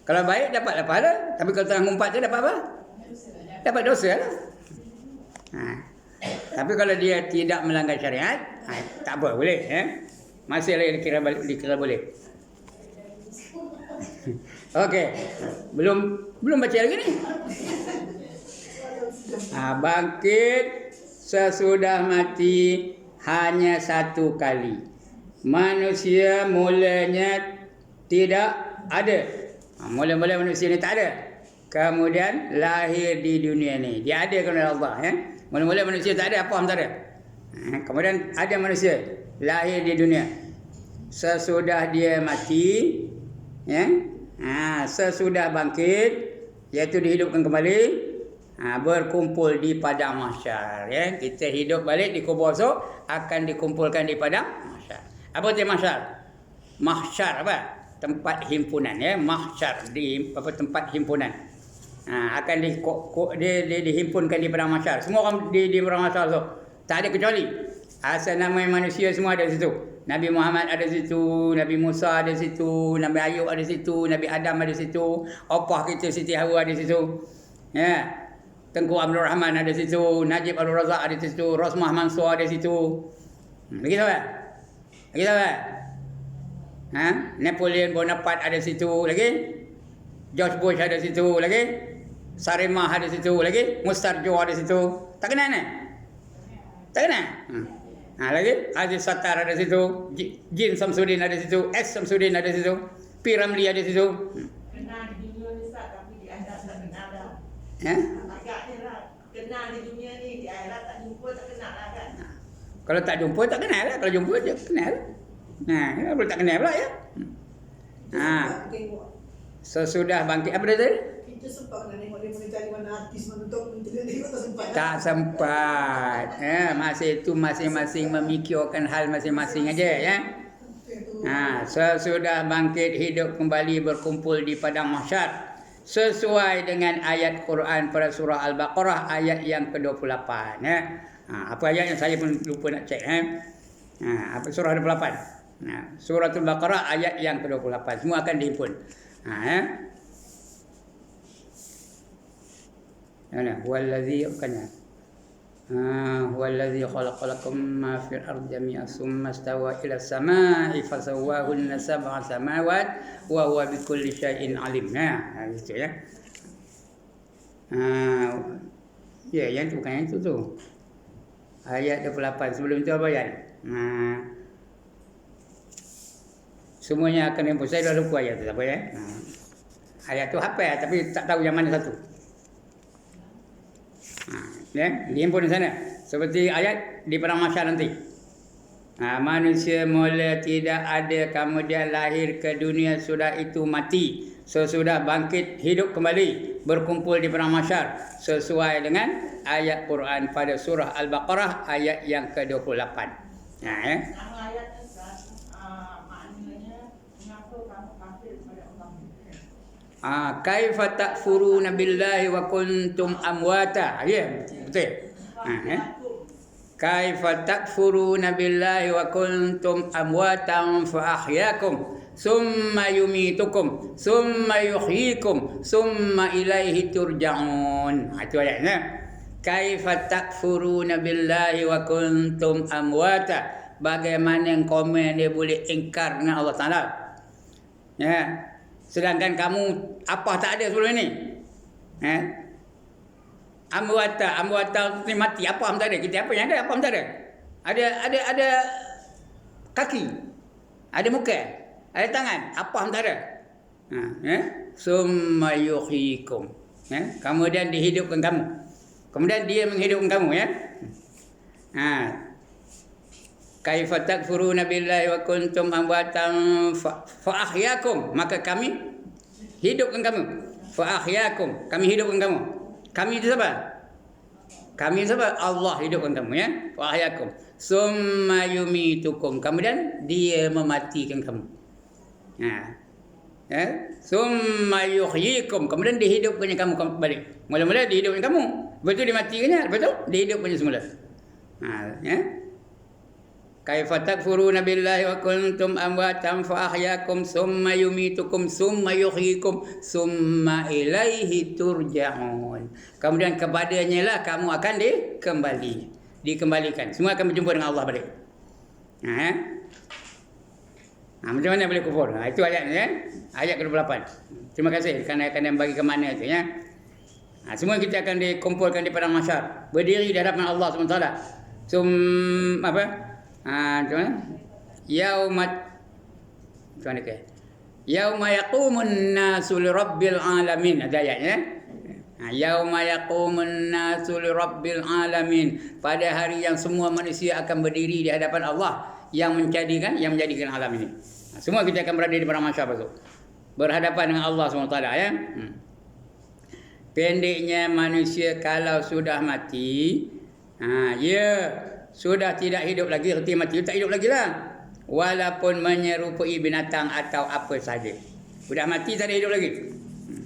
Kalau baik dapat pahala. Tapi kalau tengah ngumpat tu dapat apa? Dapat dosa lah. Tapi kalau dia tidak melanggar syariat, tak apa, boleh. Masih lagi dikira boleh. Okey. Belum baca lagi ni. Bangkit sesudah mati hanya satu kali. Manusia mulanya tidak ada. Mula-mula manusia ni tak ada. Kemudian lahir di dunia ni. Dia ada kerana Allah. Mula-mula manusia tak ada, apa tak ada. Kemudian ada manusia lahir di dunia. Sesudah dia mati, sesudah bangkit, iaitu dihidupkan kembali, berkumpul di padang mahsyar. Kita hidup balik di kubur esok, akan dikumpulkan di padang mahsyar. Apa itu mahsyar? Mahsyar apa? Tempat himpunan, mahsyar di tempat himpunan. Akan dihimpunkan di padang mahsyar. Semua orang di padang mahsyar tu. Tak ada kecuali. Asal nama manusia semua ada di situ. Nabi Muhammad ada di situ, Nabi Musa ada di situ, Nabi Ayub ada di situ, Nabi Adam ada di situ, opah kita Siti Hawa ada di situ. Tengku Abdul Rahman ada di situ, Najib Abdul Razak ada di situ, Rosmah Mansur ada di situ. Begitu tak? Begitu tak? Napoleon Bonaparte ada di situ lagi. George Bush ada di situ lagi. Sarimah ada di situ lagi. Mustarjo ada di situ. Tak kenal ni? Tak kenal? Lagi Aziz Sattar ada di situ. Jin Samsudin ada di situ. S Samsudin ada di situ. P Ramli ada di situ. Kenal di dunia ni tapi di akhirat tak kenal dah. Agaknya lah. Kenal di dunia ni, di akhirat tak jumpa, tak kenal lah kan. Kalau tak jumpa tak kenal lah. Kalau jumpa je kenal. Kalau tak kenal pula ya. Sesudah bangkit apa dia tadi? Kita sempat nak tengok dia cari mana artis menutup tengok tak sempat. Tak sempat. Masa itu masing-masing memikirkan hal masing-masing aja ya. Sesudah bangkit hidup kembali berkumpul di padang mahsyar sesuai dengan ayat Quran pada surah Al-Baqarah ayat yang ke-28 ya. Apa ayat yang saya pun lupa nak cek apa surah 28. Surah Al-Baqarah ayat yang ke-28 semua akan dihimpun. Wallazi wallazi khalaqalakum ma fil ardi jami'an summa istawa ila as-sama'i fasawwahunna sab'a samawat wa huwa bikulli syai'in alim. Gitu ya. Yang itu bukan yang itu tu. Ayat 28 sebelum itu apa ayat? Semuanya akan dihimpun. Saya dah lupa ayat tu apa ya. Ayat tu apa ya tapi tak tahu yang mana satu. Dihimpun di sana seperti ayat di padang mahsyar nanti. Manusia mula tidak ada, kemudian lahir ke dunia, sudah itu mati, sesudah bangkit hidup kembali berkumpul di padang mahsyar sesuai dengan ayat Quran pada surah Al-Baqarah ayat yang ke-28. Nama ayat ni maknanya mengapa kamu kafir kepada Allah. Kaifa takfuruna billahi wa kuntum amwata. Betul. Kaifa takfuruna billahi wa kuntum amwatan fa ahyaakum summa yumitukum summa yuhyikum summa ilaihi turja'un. Itu ayatnya. Kaifa takfuruna billahi wa kuntum amwata. Bagaimana komen dia boleh ingkar dengan Allah Taala? Sedangkan kamu apa tak ada sebelum ini? Amwata ni mati, apa tak ada? Kita apa yang ada? Apa tak ada? Ada kaki, ada muka, ada tangan, apa tak ada? Summa yuhyikum. Kemudian dihidupkan kamu. Kemudian dia menghidupkan kamu ya. Kaifa takfuruna billahi wa kuntum amwatan fa ahyakum, maka kami hidupkan kamu. Fa ahyakum, kami hidupkan kamu. Kami itu siapa? Kami siapa? Allah hidupkan kamu ya. Fa ahyakum. Summa yumitukum, kemudian dia mematikan kamu. Summa yuhyikum, kemudian dihidupkannya kamu balik. Mula-mula dihidupkan kamu, betul dimatikannya, betul dihidupkannya semula. Kaifa takfuruna billahi wa kuntum amwatan fa ahyakum summa yumitukum summa yuhyikum summa ilaihi turja'un. Kemudian kepadanya lah kamu akan dikembalikan. Semua akan berjumpa dengan Allah balik. Macam mana boleh kufur? Itu ayatnya ya. Ayat ke-28. Terima kasih kerana yang bagi ke mana itu ya. Semua kita akan dikumpulkan di padang mahsyar, berdiri di hadapan Allah SWT. Yauma yaqumun nasu li rabbil alamin. Ada ayatnya. Yauma yaqumun nasu li rabbil alamin. Pada hari yang semua manusia akan berdiri di hadapan Allah yang menjadikan alam ini. Semua kita akan berada di padang mahsyar besok, berhadapan dengan Allah SWT ya. Pendeknya manusia kalau sudah mati, sudah tidak hidup lagi, erti mati tak hidup lagi lah. Walaupun menyerupai binatang atau apa saja. Sudah mati tak ada hidup lagi.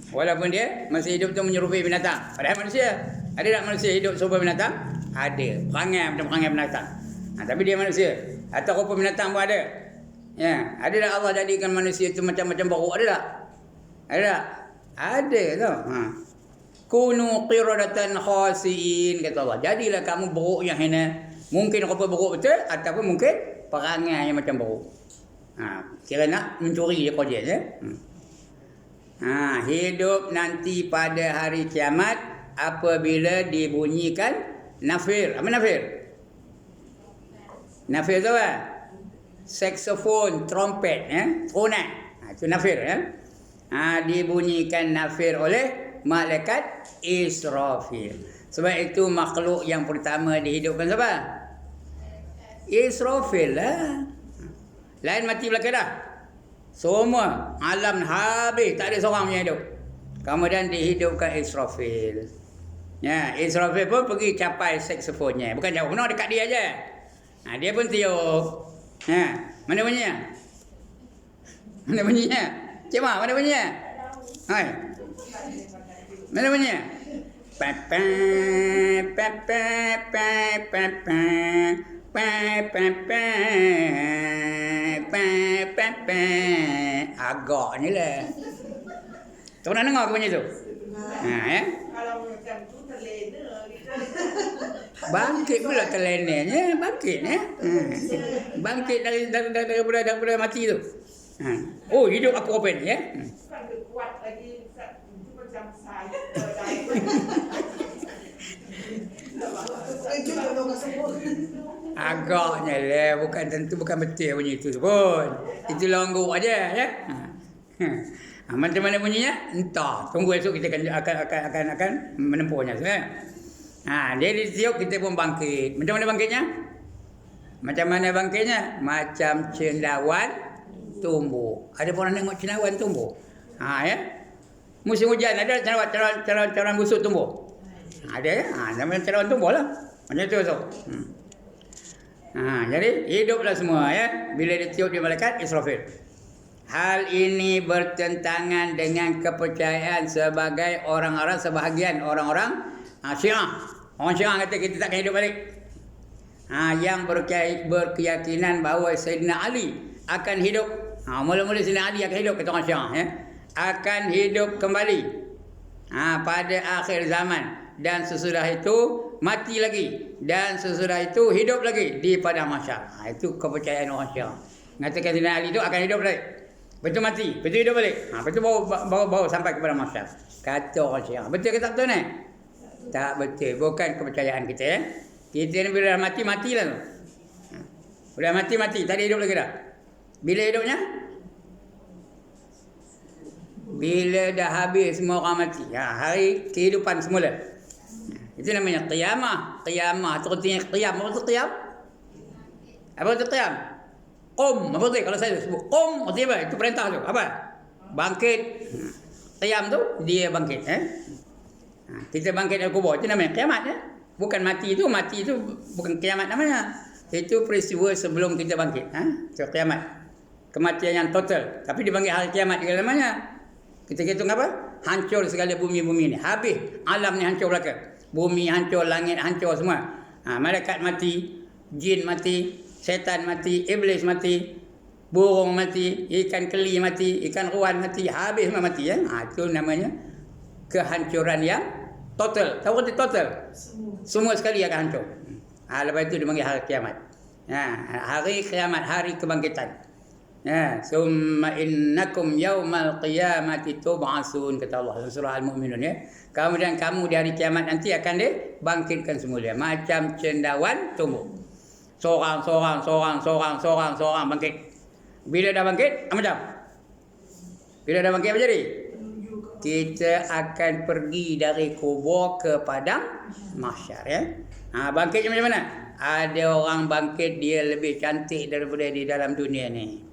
Walaupun dia masih hidup tu menyerupai binatang. Padahal manusia, ada tak manusia hidup serupa binatang? Ada. Perangai macam perangai binatang. Tapi dia manusia. Atau rupa binatang pun ada. Ya, ada tak Allah jadikan manusia itu macam-macam buruk? Ada tak? Ada tak? Ada tau. Kunu qiradatan khasiin, kata Allah. Jadilah kamu buruk yang hina. Mungkin rupa buruk betul ataupun mungkin perangai yang macam buruk. Kira nak mencuri dia ya. Hidup nanti pada hari kiamat apabila dibunyikan nafir. Apa nafir? Nafir tu apa? Saksofon, trompet ya, tronet. Itu nafir ya. Dibunyikan nafir oleh malaikat Israfil. Sebab itu makhluk yang pertama dihidupkan siapa? Israfil lah. Lain mati belakang dah. Semua alam habis, tak ada seorang yang hidup. Kemudian dihidupkan Israfil. Ya, Israfil pun pergi capai saksofonnya. Bukan jauh, kena dekat dia aja. Dia pun tiup. Mana bunyinya? Mana bunyinya? Cik Ma, mana bunyinya? Hai. Mana bunyinya? Agak ni lah. Tak pernah dengar ke bunyi tu? Kalau macam tu terlena kita. Bangkit pula terlenanya, bangkit ya. Bangkit daripada mati tu. Oh, hidup aku open ya. Bukan kuat lagi itu macam saya. Agaknya lah, bukan tentu bukan betul bunyi itu pun. Itu longgok aja ya. Macam mana bunyinya? Entah. Tunggu esok kita akan menempuhnya ya. Dia ditiup kita pun bangkit. Macam mana bangkitnya? Macam mana bangkitnya? Macam cendawan tumbuh. Ada pun orang tengok cendawan tumbuh? Ya. Musim hujan ada cendawan busuk tumbuh. Ada ya. Namanya cendawan tumbuh lah. Macam tu esok. Jadi hiduplah semua ya. Bila ditiup di malaikat Israfil. Hal ini bertentangan dengan kepercayaan sebagai orang-orang sebahagian orang-orang Syiah. Orang Syiah kata kita takkan hidup balik. Yang berkeyakinan bahawa Sayyidina Ali akan hidup. Mula-mula Sayyidina Ali akan hidup, kata orang Syiah ya. Akan hidup kembali pada akhir zaman. Dan sesudah itu mati lagi. Dan sesudah itu hidup lagi di padang mahsyar. Itu kepercayaan orang Syiah. Mengatakan Sayyidina Ali itu akan hidup balik. Betul mati, betul hidup balik. Betul baru sampai kepada mahsyar. Kata orang Syiah. Betul ke tak betul ni? Tak betul, bukan kepercayaan kita ya. Kita ni bila dah mati, matilah tu. Bila mati, tak ada hidup lagi dah. Bila hidupnya? Bila dah habis semua orang mati. Hari kehidupan semula. Itu namanya qiyamah. Qiyamah tu artinya qiyam. Apa tu qiyam? Apa tu qiyam? Qum. Apa tu kalau saya sebut qum artinya apa? Itu perintah tu. Apa? Bangkit. Qiyam tu dia bangkit. Kita bangkit dari kubur. Itu namanya kiamat. Bukan mati itu bukan kiamat namanya. Itu peristiwa sebelum kita bangkit. Itu kiamat. Kematian yang total. Tapi dipanggil hari kiamat juga namanya. Kita hitung apa? Hancur segala bumi-bumi ni. Habis. Alam ni hancur belaka. Bumi hancur, langit hancur semua. Malaikat mati, jin mati, setan mati, iblis mati, burung mati, ikan keli mati, ikan ruan mati, habis semua mati. Itu namanya kehancuran yang total. Tahu kata total? Semua sekali akan hancur. Lepas itu dipanggil hari kiamat. Hari kiamat, hari kebangkitan. Summa innakum yaumal qiyamati tub'asun, kata Allah dalam surah Al-Mu'minun. Kemudian kamu di hari kiamat nanti akan dibangkitkan semula macam cendawan tumbuh. Seorang bangkit. Bila dah bangkit, apa macam? Bila dah bangkit apa jadi? Kita akan pergi dari kubur ke padang mahsyar. Bangkitnya macam mana? Ada orang bangkit dia lebih cantik daripada di dalam dunia ni.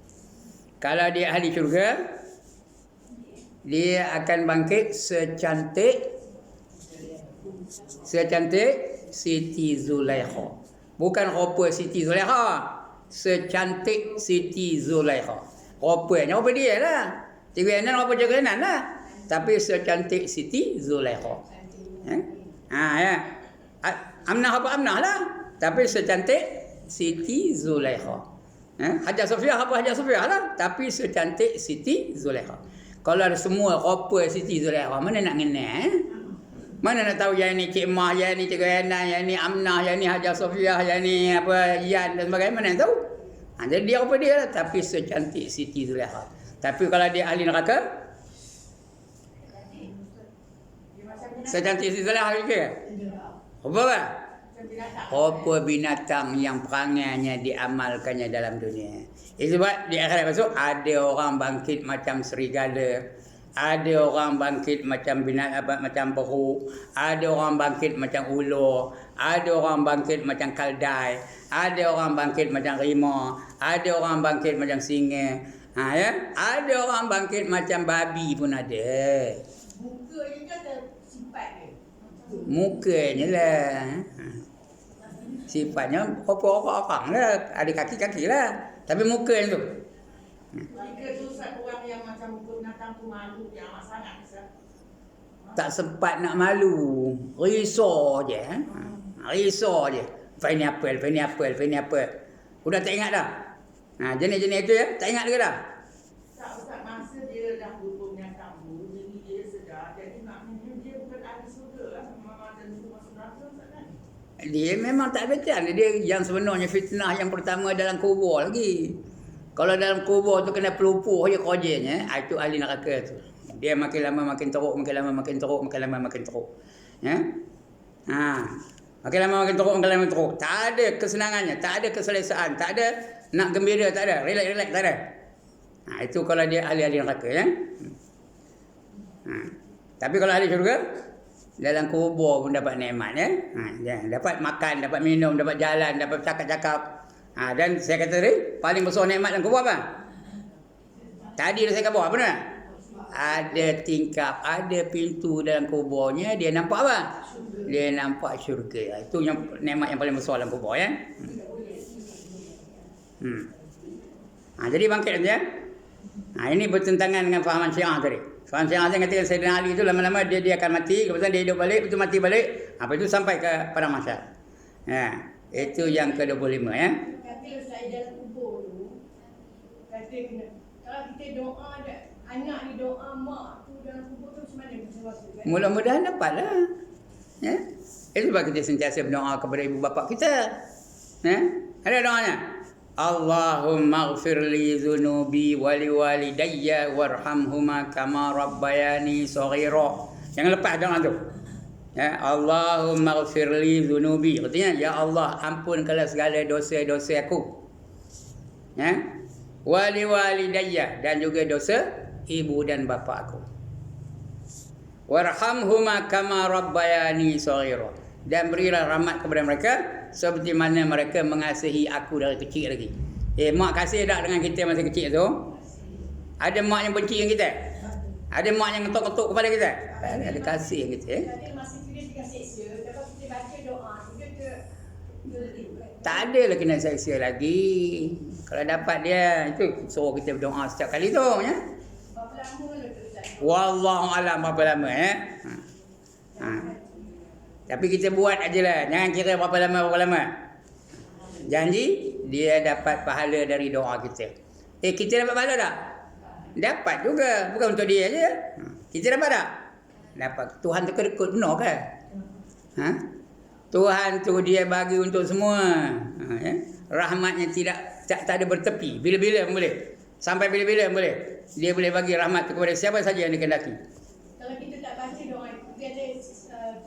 Kalau dia ahli syurga, dia akan bangkit secantik Siti Zulaikha. Bukan rupa Siti Zulaikha, secantik Siti Zulaikha. Rupanya rupa dia lah. Cikgu Enan rupa Cikgu Enan lah. Tapi secantik Siti Zulaikha. Amnah apa Amnah lah. Tapi secantik Siti Zulaikha. Hajar Sofiah apa Hajar Sofiah lah. Tapi secantik Siti Zulaikha. Kalau ada semua rupa Siti Zulaikha, mana nak kenal? Mana nak tahu yang ni Cik Mah, yang ni Cikgu Enan, yang ni Amnah, yang ni Hajar Sofiah, yang ni apa Yan dan sebagainya. Mana nak tahu? Jadi dia rupa dia lah. Tapi secantik Siti Zulaikha. Tapi kalau dia ahli neraka, secantik Siti Zulaikha ke? Rupa apa? Rupa binatang yang perangainya diamalkannya dalam dunia. Itu sebab di akhirat masuk ada orang bangkit macam serigala, ada orang bangkit macam macam beruk, ada orang bangkit macam ular, ada orang bangkit macam kaldai, ada orang bangkit macam rimau, ada orang bangkit macam singa. Ada orang bangkit macam babi pun ada. Mukanya kan ada sifat dia. Mukanya lah. Sifatnya orang lah. Ada kaki-kaki lah. Tapi mukanya tu. Jika tu orang yang macam muka binatang tu malu, yang amat sangat bisa. Tak sempat nak malu. Risau je. Risau je. Ini apa. Udah tak ingat dah. Jenis-jenis itu tak ingat ke dah? Tak, Ustaz, masa dia dah hukum yang tamu, jadi dia sedar, jadi maknanya dia bukan ahli surga lah. Memang ada hukum masuk neraka, Ustaz kan? Dia memang tak betul. Dia yang sebenarnya fitnah yang pertama dalam kubur lagi. Kalau dalam kubur tu kena pelupuh je kerjanya, itu ahli neraka tu. Dia makin lama makin teruk, makin lama makin teruk, makin lama makin teruk. Makin lama makin teruk, makin lama teruk. Tak ada kesenangannya, tak ada keselesaan, tak ada nak gembira, tak ada, relax tak ada. Itu kalau dia ahli-ahli neraka Tapi kalau ahli syurga, dalam kubur pun dapat nikmat dapat makan, dapat minum, dapat jalan, dapat cakap-cakap. Dan saya kata tadi, paling besar nikmat dalam kubur apa? Tadi dah saya kata apa nak? Ada tingkap, ada pintu dalam kuburnya, dia nampak apa? Dia nampak syurga. Itu yang nikmat yang paling besar dalam kubur Jadi bangkit nanti ini bertentangan dengan fahaman Syiah tadi. Fahaman Syiah yang katakan Sayyidina Ali itu lama-lama dia akan mati, kemudian dia hidup balik, betul mati balik, apa itu sampai ke padang mahsyar. Itu yang ke-25 Kata saya dalam kubur tu, kata kalau kita doa anak ni doa mak tu dalam kubur tu macam mana macam rasa kan? Mudah-mudahan dapatlah. Itu sebab kita sentiasa berdoa kepada ibu bapa kita. Ada doanya. Allahumma ighfir li dhunubi wa li walidayya warhamhuma kama rabbayani shaghira. Jangan lepas doa tu. Allahumma ighfir li dhunubi. Artinya ya Allah ampunkanlah segala dosa-dosa aku. Wa li walidayya, dan juga dosa ibu dan bapa aku. Warhamhuma kama rabbayani shaghira, dan berilah rahmat kepada mereka seperti mana mereka mengasihi aku dari kecil lagi. Mak kasih tak dengan kita masa kecil tu? Ada mak yang benci dengan kita? Ada mak yang ngetuk-ngetuk kepada kita? Ada kasih dengan kita. Jadi masa tu dia dikasih seksa, lepas kita baca doa, dia ke Tak ada lah kena seksa lagi. Kalau dapat dia, itu suruh kita berdoa setiap kali tu. Ya? berapa lama lah tu Ustaz? Wallahualam berapa lama. Tapi kita buat ajalah. Jangan kira berapa lama. Janji, dia dapat pahala dari doa kita. Kita dapat pahala tak? Dapat juga. Bukan untuk dia je. Kita dapat tak? Dapat. Tuhan tu kedekut benar ke? Tuhan tu dia bagi untuk semua. Rahmatnya tak ada bertepi. Bila-bila pun boleh. Sampai bila-bila pun boleh. Dia boleh bagi rahmat tu kepada siapa saja yang dikehendaki. Kalau kita tak baca doa itu, dia ada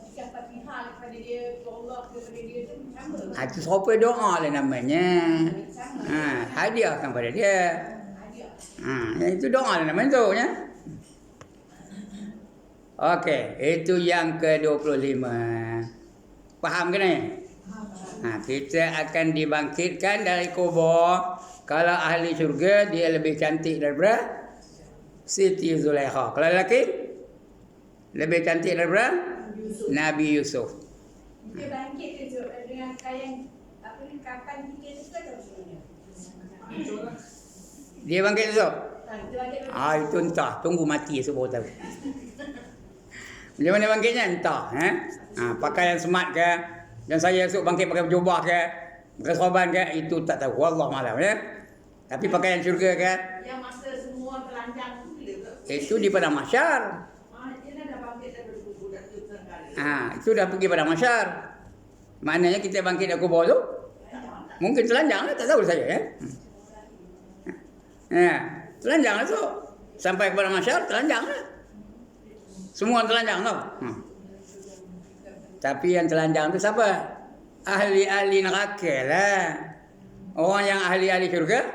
sikap Fatihah kepada dia, ke Allah kepada dia tu sama. Itu serupa doa lah namanya. Hadiahkan pada dia. Itu doa lah namanya tu. Ya? Okey, itu yang ke-25. Faham ke ni? Kita akan dibangkitkan dari kubur. Kalau ahli syurga, dia lebih cantik daripada Siti Zulaikha. Kalau lelaki, lebih cantik daripada Nabi Yusuf. Dia bangkit tu dengan kain apa ni, kapan kita tu kan sebenarnya. Dia bangkit tu? Dia bangkit Itu entah. Tunggu mati esok baru tahu. Macam mana bangkitnya? Entah. Pakaian smart ke? Dan saya esok bangkit pakai jubah ke? Pakai sorban ke? Itu tak tahu. Wallah malam. Ya? Tapi pakaian syurga ke? Yang masa semua telanjang tu bila ke? Itu di padang mahsyar. Dia dah bangkit daripada kubur dah tu sekali. Itu dah pergi padang mahsyar. Maknanya kita bangkit dari kubur tu mungkin telanjang lah. Tak tahu saya. Telanjang lah tu. Sampai ke padang mahsyar telanjang lah. Semua telanjang tau. Tapi yang telanjang tu siapa? Ahli-ahli neraka lah. Orang yang ahli-ahli syurga,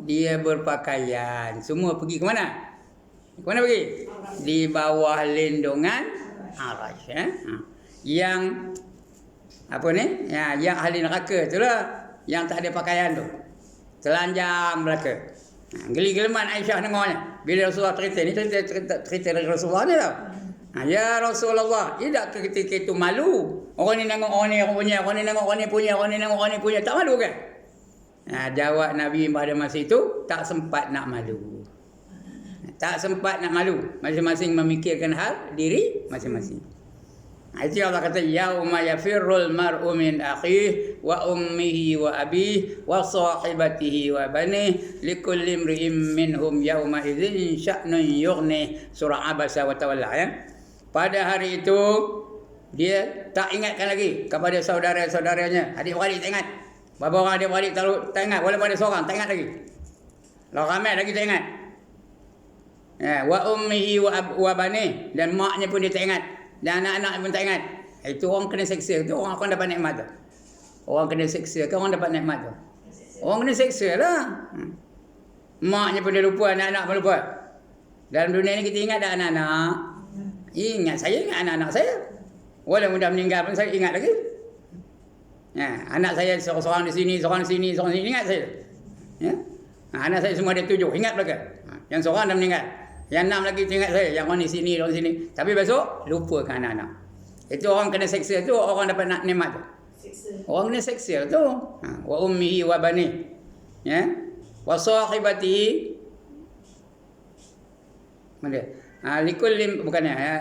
dia berpakaian. Semua pergi ke mana? Ke mana pergi? Di bawah lindungan Arasy. Yang apa ni? Yang ahli neraka itulah, yang tak ada pakaian tu. Telanjang belaka. Geli-geleman Aisyah dengarnya. Bila Rasulullah cerita ni, cerita dari Rasulullah ni tau. Ya Rasulullah, tidak ketika itu malu? Orang ni tengok orang ni punya, orang ni tengok orang ni punya, orang ni tengok orang ni punya. Tak malu kan? Jawab Nabi pada masa itu, tak sempat nak malu. Tak sempat nak malu. Masing-masing memikirkan hal diri masing-masing. Itu Allah kata, yauma yafirrul mar'u min akhihi wa ummihi wa abihi wa sahibatihi wa banihi likulli imri'in minhum yauma idzin sya'nun yughni. Surah Abasa wa Tawalla. Ya. Pada hari itu dia tak ingatkan lagi kepada saudara-saudaranya. Adik-beradik tak ingat. Berapa orang adik-beradik tak ingat. Walaupun ada seorang tak ingat lagi. Kalau ramai lagi tak ingat. Wa ummihi wa banihi, dan maknya pun dia tak ingat. Dan anak-anak pun tak ingat. Itu orang kena seksa. Itu orang akan dapat nikmat tu. Orang kena seksa ke orang dapat nikmat tu? Orang kena seksa lah. Maknya pun dia lupa, anak-anak pun lupa. Dalam dunia ni kita ingat dah anak-anak. Ingat, saya ingat anak-anak saya. Walaupun dah meninggal pun saya ingat lagi. Anak saya seorang di sini, seorang di sini, seorang di sini, ingat saya. Anak saya semua ada 7, ingat belaka. Yang seorang dah meninggal. Yang 6 lagi ingat saya, yang orang di sini, orang di sini. Tapi besok lupakan anak-anak. Itu orang kena seksa tu, orang dapat nak nikmat tu. Orang kena seksa tu. Wa ummihi wa bani. Ya. Wa sahibatihi. Mana? Likulli bukannya ya.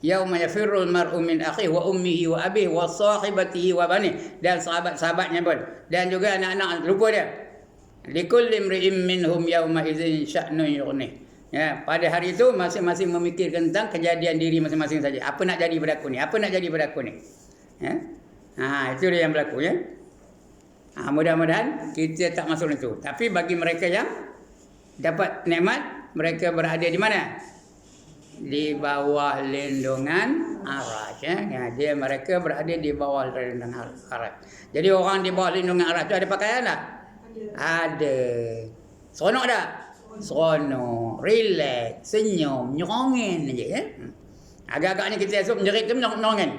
Yauma yafirrul mar'u min akhihi wa ummihi wa abihi wa sahibatihi wa bani, dan sahabat-sahabatnya pun, dan juga anak-anak lupa dia. Likulli imri'in minhum yauma idzin sya'nun yughni. Ya, pada hari itu masing-masing memikirkan tentang kejadian diri masing-masing saja. Apa nak jadi pada aku ni? Apa nak jadi pada aku ni? Ya. Itu dia yang berlaku ya. Mudah-mudahan kita tak masuk itu. Tapi bagi mereka yang dapat nikmat, mereka berada di mana? Di bawah lindungan Arasy. Ya, mereka berada di bawah lindungan Arasy. Jadi orang di bawah lindungan Arasy itu ada pakaian tak? Ada. Seronok tak? Seronok, relax, senyum, nyerongin aja ya. Agak-agaknya kita esok menjerit tu nyerongin.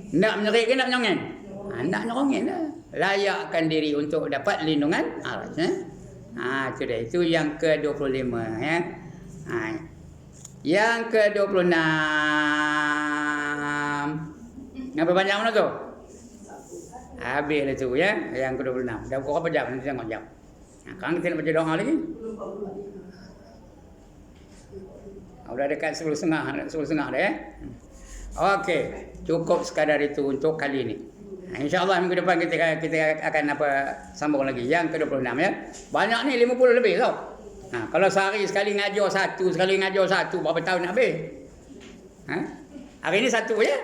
Nak menyerik ke nak nyongeng? Nak nyongeng lah. Layakkan diri untuk dapat lindungan aras. Itu dia. Itu yang ke-25 ya. Yang ke-26. Apa banyak mana tu? Habis lah tu ya. Yang ke-26. Dah pukul berapa jam? Nanti tengok jam. Sekarang kita nak baca doa lagi. Sudah dekat 10.30 dah ya. Okey, cukup sekadar itu untuk kali ini. InsyaAllah minggu depan kita akan sambung lagi yang ke-26 ya. Banyak ni 50 lebih tau. Kalau sehari sekali ngajar satu, berapa tahun nak habis? Hari ni satu je.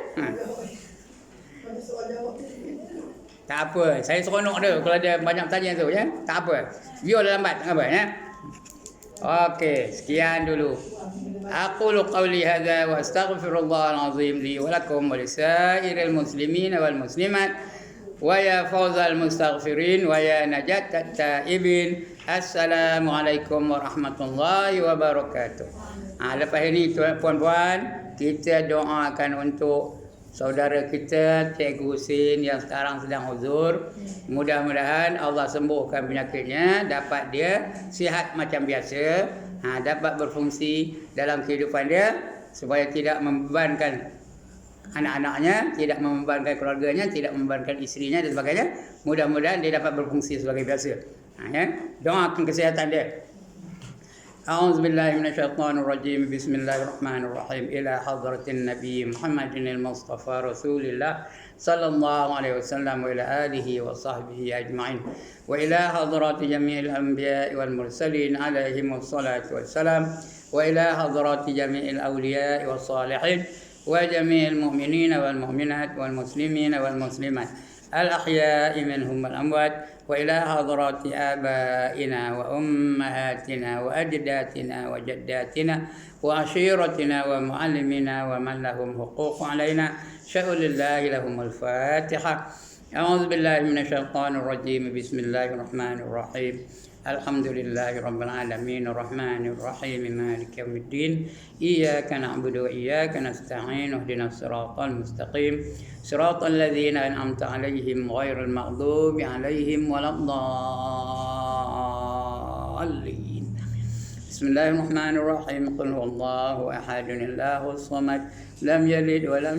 Tak apa, saya seronok dia kalau ada banyak tanya tu ya. Tak apa. Biar lambat tak apa ya. Okey, sekian dulu. Aqulu qawli hadza wa astaghfirullahal azim li wa lakum wa lisairil muslimin wal muslimat wa ya fawzal mustaghfirin wa ya najat taibin. Assalamualaikum warahmatullahi wabarakatuh. Lepas ini puan-puan, kita doakan untuk saudara kita Cikgu Husin yang sekarang sedang uzur. Mudah-mudahan Allah sembuhkan penyakitnya, dapat dia sihat macam biasa, dapat berfungsi dalam kehidupan dia supaya tidak membebankan anak-anaknya, tidak membebankan keluarganya, tidak membebankan isterinya dan sebagainya. Mudah-mudahan dia dapat berfungsi sebagai biasa. Doakan kesihatan dia. A'udzubillahi minasyaitonirrajim. Bismillahirrahmanirrahim. Ila hadratin Nabi Muhammadin al-Mustafa Rasulillah sallallahu alaihi wasallam wa ila alihi wa sahbihi ajma'in. Wa ila hadrati jami'il anbiya'i wal mursalin alaihim wassalatu wassalam. Wa ila hadrati jami'il awliya'i was salihin wa jami'il mu'minina wal mu'minat wal muslimina wal muslimat al-ahya'i minhum wal amwat. وإلى حضرات آبائنا وأمهاتنا وأجدادنا وجداتنا وعشيرتنا ومعلمنا ومن لهم حقوق علينا شأن الله لهم الفاتحة. أعوذ بالله من الشيطان الرجيم. بسم الله الرحمن الرحيم. الحمد لله رب العالمين الرحمن الرحيم مالك يوم الدين. إياك نعبد وإياك نستعين. اهدنا الصراط المستقيم صراط الذين أنعمت عليهم غير المغضوب عليهم ولا الضالين. بسم الله الرحمن الرحيم. قل هو الله أحد الله الصمد لم يلد ولم